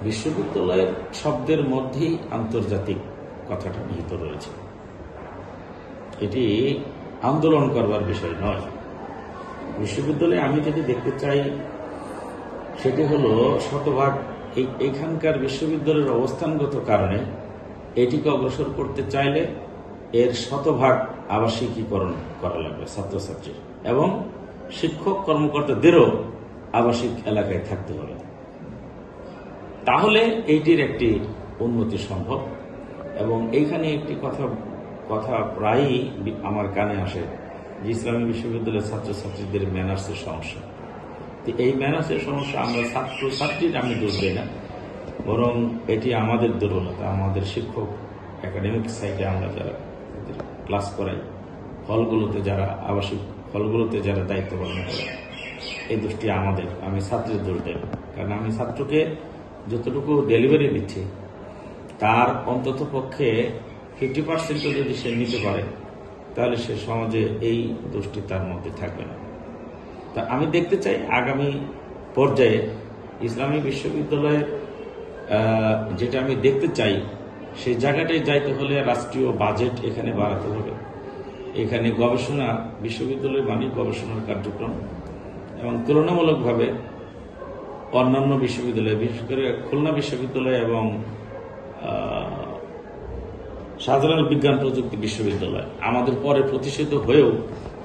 বিশ্ববিদ্যালয়ের শব্দের মধ্যেই আন্তর্জাতিক কথাটা নিহিত রয়েছে। এটি আন্দোলন করবার বিষয় নয়। বিশ্ববিদ্যালয়ে আমি যেটি দেখতে চাই সেটি হলো শতভাগ এইখানকার বিশ্ববিদ্যালয়ের অবস্থানগত কারণে এটিকে অগ্রসর করতে চাইলে এর শতভাগ আবাসিকীকরণ করা লাগবে ছাত্রছাত্রীর, এবং শিক্ষক কর্মকর্তাদেরও আবাসিক এলাকায় থাকতে হবে। তাহলে এইটির একটি উন্নতি সম্ভব। এবং এইখানে একটি কথা প্রায়ই আমার কানে আসে যে ইসলামী বিশ্ববিদ্যালয়ের ছাত্রছাত্রীদের ম্যানার্সের সমস্যা। এই ম্যানার্সের সমস্যা আমরা ছাত্রছাত্রীর আমি দোষ দিই না, বরং এটি আমাদের দুর্বলতা। আমাদের শিক্ষক একাডেমিক সাইডে আমরা যারা ক্লাস করাই, হলগুলোতে যারা আবাসিক হলগুলোতে যারা দায়িত্ব পালন করে, এই দোষটি আমাদের। আমি ছাত্রের দোষ দেব, কারণ আমি ছাত্রকে যতটুকু ডেলিভারি দিচ্ছি তার অন্তত পক্ষে 50% যদি সে নিতে পারে তাহলে সে সমাজে এই দোষটি তার মধ্যে থাকবে না। তা আমি দেখতে চাই আগামী পর্যায়ে ইসলামী বিশ্ববিদ্যালয়ের যেটা আমি দেখতে চাই সেই জায়গাটায় যাইতে হলে রাষ্ট্রীয় বাজেট এখানে বাড়াতে হবে। এখানে গবেষণা, বিশ্ববিদ্যালয়ের বাণিজ্য গবেষণার কার্যক্রম এবং তুলনামূলকভাবে অন্যান্য বিশ্ববিদ্যালয়, বিশেষ করে খুলনা বিশ্ববিদ্যালয় এবং শাহজালাল বিজ্ঞান প্রযুক্তি বিশ্ববিদ্যালয় আমাদের পরে প্রতিষ্ঠিত হয়েও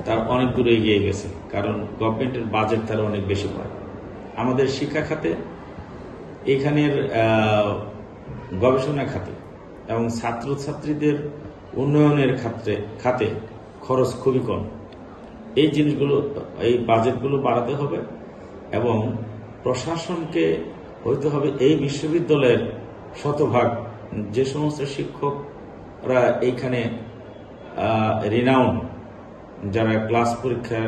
তার অনেক দূরে এগিয়ে গেছে, কারণ গভর্নমেন্টের বাজেট তারা অনেক বেশি পায়। আমাদের শিক্ষা খাতে, এখানের গবেষণা খাতে এবং ছাত্রছাত্রীদের উন্নয়নের খাতে খরচ খুবই কম। এই জিনিসগুলো, এই বাজেটগুলো বাড়াতে হবে এবং প্রশাসনকে হইতে হবে এই বিশ্ববিদ্যালয়ের শতভাগ যে সমস্ত শিক্ষকরা এইখানে রিনাউন্ড, যারা ক্লাস পরীক্ষা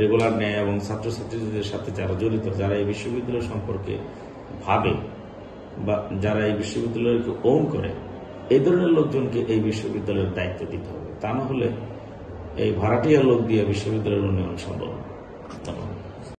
রেগুলার নেয় এবং ছাত্রছাত্রীদের সাথে যারা জড়িত, যারা এই বিশ্ববিদ্যালয় সম্পর্কে ভাবে বা যারা এই বিশ্ববিদ্যালয়কে ওন করে, এই ধরনের লোকজনকে এই বিশ্ববিদ্যালয়ের দায়িত্ব দিতে হবে। তা না হলে এই ভাড়াটিয়া লোক দিয়ে বিশ্ববিদ্যালয়ের উন্নয়ন সম্ভব না।